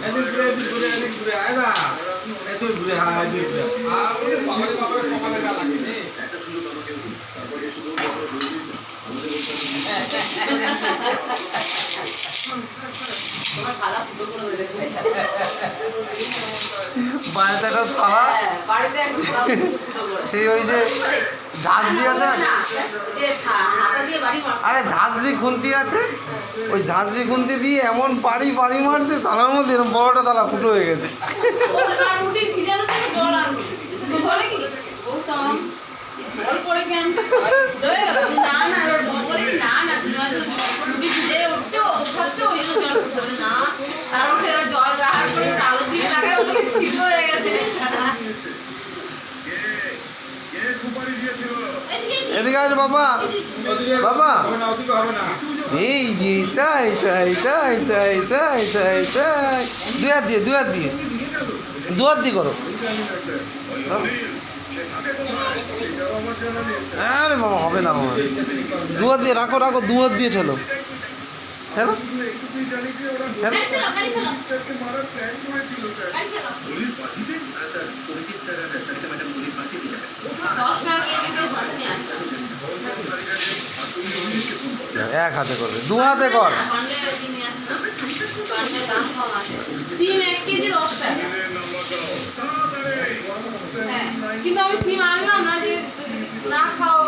এদিক ঘুরে আয় না এদিক ঘুরে হ্যাঁ এদিক ঘুরে বাবারে বাবারে সকালে গা লাগে নে বাড়িতে একটা থালা সেই ওই যে ঝাঁঝরি আছে না, আরে ঝাঁঝরি খুন্তি আছে, ওই ঝাঁঝরি খুন্তি দিয়ে এমন পাড়ি মারছে থালার মধ্যে এরকম বড়টা থালা ফুটো হয়ে গেছে। এদিকে আছে বাবা, বাবা এই যে তাই তাই তাই তাই তাই তাই তাই দু হাত দিয়ে করো। আরে বাবা হবে না বাবা, দু হাত দিয়ে রাখো, দু হাত দিয়ে ঠেলো ঠেলো ঠেলো। এক হাতে করবে, দু হাতে কর। কিন্তু আমি সিম আনলাম না যে না খাও।